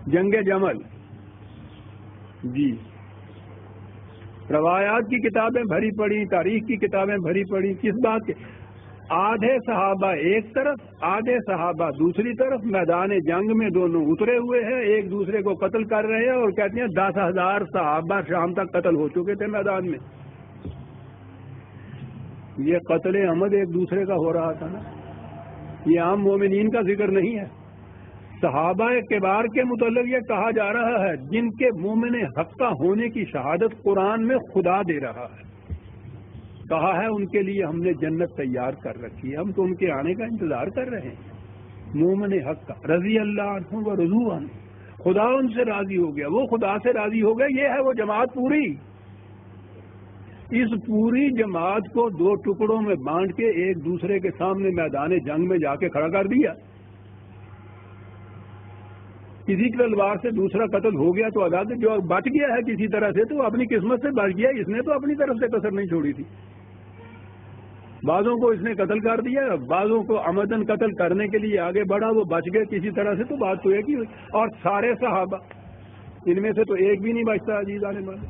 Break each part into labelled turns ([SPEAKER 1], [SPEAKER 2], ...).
[SPEAKER 1] جنگ جمل، جی روایات کی کتابیں بھری پڑی، تاریخ کی کتابیں بھری پڑی، کس بات کے؟ آدھے صحابہ ایک طرف، آدھے صحابہ دوسری طرف، میدان جنگ میں دونوں اترے ہوئے ہیں، ایک دوسرے کو قتل کر رہے ہیں، اور کہتے ہیں 10,000 صحابہ شام تک قتل ہو چکے تھے میدان میں۔ یہ قتل عمد ایک دوسرے کا ہو رہا تھا نا، یہ عام مومنین کا ذکر نہیں ہے۔ صحابہ کبار کے متعلق یہ کہا جا رہا ہے جن کے مومن حقہ ہونے کی شہادت قرآن میں خدا دے رہا ہے، کہا ہے ان کے لیے ہم نے جنت تیار کر رکھی ہے، ہم تو ان کے آنے کا انتظار کر رہے ہیں۔ مومن حق رضی اللہ عنہ و رضوا عنہ، خدا ان سے راضی ہو گیا، وہ خدا سے راضی ہو گیا۔ یہ ہے وہ جماعت پوری۔ اس پوری جماعت کو دو ٹکڑوں میں بانٹ کے ایک دوسرے کے سامنے میدان جنگ میں جا کے کھڑا کر دیا۔ کسی کی تلوار سے دوسرا قتل ہو گیا تو عدالت جو بچ گیا ہے کسی طرح سے تو اپنی قسمت سے بچ گیا، اس نے تو اپنی طرف سے کسر نہیں چھوڑی تھی۔ بعضوں کو اس نے قتل کر دیا، بعضوں کو عمدن قتل کرنے کے لیے آگے بڑھا، وہ بچ گئے کسی طرح سے، تو بات تو ایک ہی ہوئی۔ اور سارے صحابہ، ان میں سے تو ایک بھی نہیں بچتا عزیزان مالک۔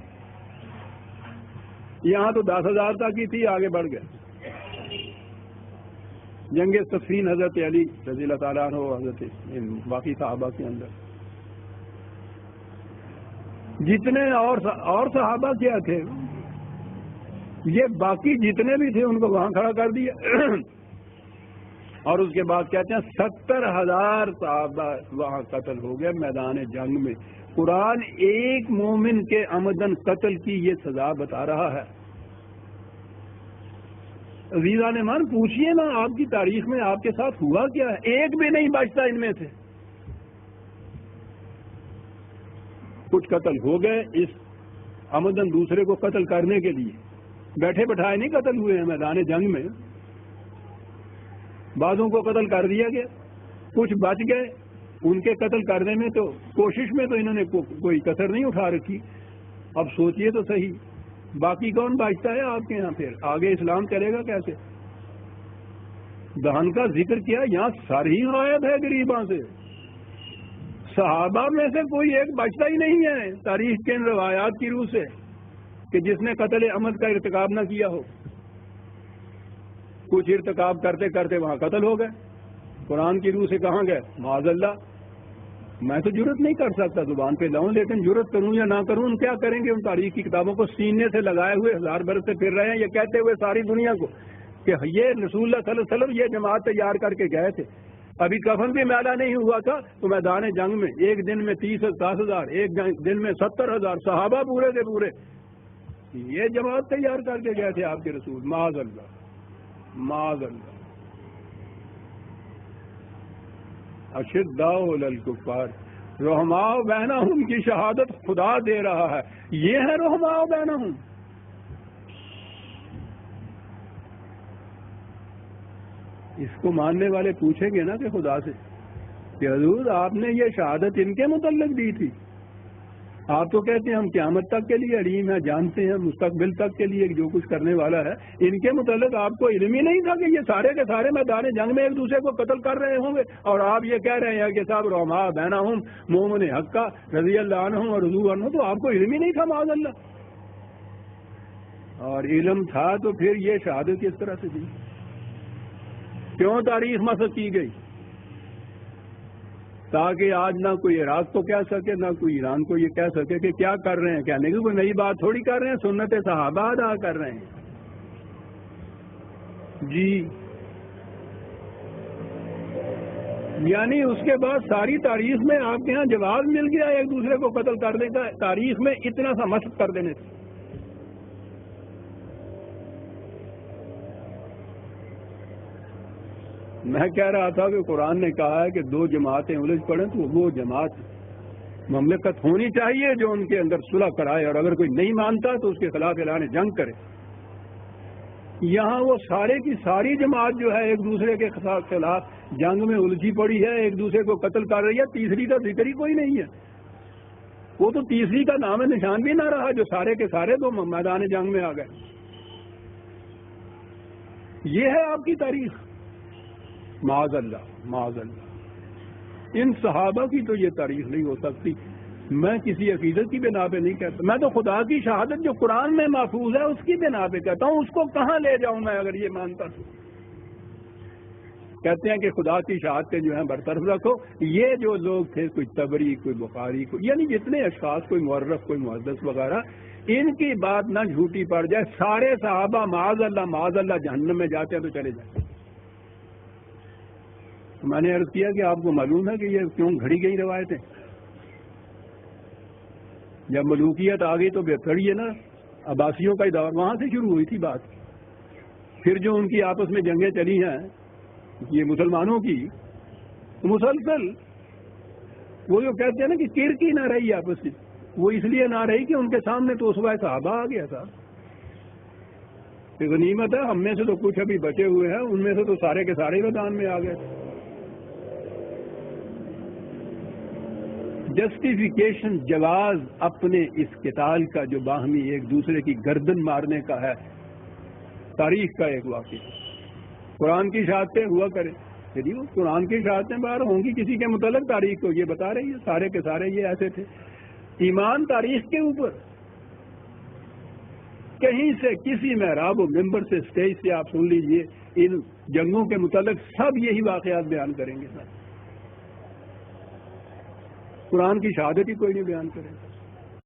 [SPEAKER 1] یہاں تو 10,000 تک ہی تھی، آگے بڑھ گئے۔ جنگ صفین حضرت علی رضی اللہ تعالیٰ عنہ و حضرت باقی صحابہ کے اندر جتنے اور صحابہ کیا تھے، یہ باقی جتنے بھی تھے ان کو وہاں کھڑا کر دیا۔ اور اس کے بعد کہتے ہیں 70,000 صحابہ وہاں قتل ہو گئے میدان جنگ میں۔ قرآن ایک مومن کے عمدن قتل کی یہ سزا بتا رہا ہے۔ عزیزان مان پوچھئے نا آپ کی تاریخ میں آپ کے ساتھ ہوا کیا ہے؟ ایک بھی نہیں بچتا ان میں سے۔ کچھ قتل ہو گئے اس عمدن دوسرے کو قتل کرنے کے لیے، بیٹھے بٹھائے نہیں قتل ہوئے ہیں میدان جنگ میں۔ بعضوں کو قتل کر دیا گیا، کچھ بچ گئے، ان کے قتل کرنے میں تو کوشش میں تو انہوں نے کوئی کسر نہیں اٹھا رکھی۔ اب سوچئے تو صحیح، باقی کون بچتا ہے آپ کے یہاں؟ پھر آگے اسلام چلے گا کیسے؟ دہن کا ذکر کیا، یہاں سر ہی غائب ہے غریباں سے۔ صحابہ میں سے کوئی ایک بچتا ہی نہیں ہے تاریخ کے ان روایات کی روح سے کہ جس نے قتل عمد کا ارتکاب نہ کیا ہو۔ کچھ ارتکاب کرتے کرتے وہاں قتل ہو گئے، قرآن کی روح سے کہاں گئے؟ معاذ اللہ، میں تو جرت نہیں کر سکتا زبان پہ لاؤں، لیکن جرت کروں یا نہ کروں، کیا کریں گے؟ ان تاریخ کی کتابوں کو سینے سے لگائے ہوئے 1000 برس سے پھر رہے ہیں، یہ کہتے ہوئے ساری دنیا کو کہ یہ رسول اللہ صلی اللہ علیہ وسلم یہ جماعت تیار کر کے گئے تھے، ابھی کفن بھی میلا نہیں ہوا تھا تو میدان جنگ میں ایک دن میں 10,000 ایک دن میں 70,000 صحابہ پورے کے پورے یہ جماعت تیار کر کے گئے تھے آپ کے رسول۔ معاذ اللہ، معاذ اللہ۔ اشداء علی الکفار رحماء بینہم کی شہادت خدا دے رہا ہے، یہ ہے رحماء بینہم۔ اس کو ماننے والے پوچھیں گے نا کہ خدا سے کہ حضور آپ نے یہ شہادت ان کے متعلق دی تھی؟ آپ تو کہتے ہیں ہم قیامت تک کے لیے علیم ہیں، جانتے ہیں مستقبل تک کے لیے جو کچھ کرنے والا ہے، ان کے متعلق آپ کو علم ہی نہیں تھا کہ یہ سارے کے سارے میدان جنگ میں ایک دوسرے کو قتل کر رہے ہوں گے، اور آپ یہ کہہ رہے ہیں کہ صاحب رحماء بینہم مومن حق رضی اللہ عنہم اور رضوا عنہ، تو آپ کو علم ہی نہیں تھا معاذ اللہ۔ اور علم تھا تو پھر یہ شہادت کس طرح سے دی؟ کیوں تاریخ مسخ کی گئی؟ تاکہ آج نہ کوئی عراق کو کہہ سکے نہ کوئی ایران کو یہ کہہ سکے کہ کیا کر رہے ہیں، کہنے کی کوئی نئی بات تھوڑی کر رہے ہیں، سنت صحابہ ادا کر رہے ہیں۔ جی یعنی اس کے بعد ساری تاریخ میں آپ کے ہاں جواز مل گیا ایک دوسرے کو قتل کرنے کا، تاریخ میں اتنا سا مشق کر دینے سے۔ میں کہہ رہا تھا کہ قرآن نے کہا ہے کہ دو جماعتیں الجھ پڑیں تو وہ جماعت مملکت ہونی چاہیے جو ان کے اندر صلح کرائے، اور اگر کوئی نہیں مانتا تو اس کے خلاف اعلان جنگ کرے۔ یہاں وہ سارے کی ساری جماعت جو ہے ایک دوسرے کے خلاف جنگ میں الجھی پڑی ہے، ایک دوسرے کو قتل کر رہی ہے، تیسری کا ذکر ہی کوئی نہیں ہے۔ وہ تو تیسری کا نام نشان بھی نہ رہا، جو سارے کے سارے تو میدان جنگ میں آ گئے۔ یہ ہے آپ کی تاریخ، معاذ اللہ، معاذ اللہ۔ ان صحابہ کی تو یہ تاریخ نہیں ہو سکتی. میں کسی عقیدت کی بنا پہ نہیں کہتا, میں تو خدا کی شہادت جو قرآن میں محفوظ ہے اس کی بنا پہ کہتا ہوں. اس کو کہاں لے جاؤں میں اگر یہ مانتا ہوں؟ کہتے ہیں کہ خدا کی شہادتیں جو ہیں برطرف رکھو. یہ جو لوگ تھے, کوئی تبری, کوئی بخاری, کوئی یعنی جتنے اشخاص, کوئی مورخ, کوئی محدث وغیرہ, ان کی بات نہ جھوٹی پڑ جائے. سارے صحابہ معاذ اللہ جہنم میں جاتے ہیں تو چلے جائیں. میں نے عرض کیا کہ آپ کو معلوم ہے کہ یہ کیوں گھڑی گئی روایتیں؟ جب ملوکیت آ گئی تو بہتر ہی ہے نا. عباسیوں کا دور وہاں سے شروع ہوئی تھی بات. پھر جو ان کی آپس میں جنگیں چلی ہیں یہ مسلمانوں کی, مسلسل وہ جو کہتے ہیں نا کہ کرکی نہ رہی آپس میں, وہ اس لیے نہ رہی کہ ان کے سامنے تو اسوہ صحابہ آ گیا تھا. غنیمت ہے, ہم میں سے تو کچھ ابھی بچے ہوئے ہیں, ان میں سے تو سارے کے سارے میدان میں آ گئے. جسٹیفیکیشن, جواز اپنے اس قتال کا جو باہمی ایک دوسرے کی گردن مارنے کا ہے, تاریخ کا ایک واقعہ. قرآن کی شہادتیں ہوا کرے, یعنی وہ قرآن کی شہادتیں باہر ہوں گی کسی کے متعلق تاریخ کو یہ بتا رہی ہے سارے کے سارے یہ ایسے تھے. ایمان تاریخ کے اوپر کہیں سے کسی محراب و ممبر سے, اسٹیج سے آپ سن لیجئے, ان جنگوں کے متعلق سب یہی واقعات بیان کریں گے. قرآن کی شہادت ہی کوئی نہیں بیان کرے.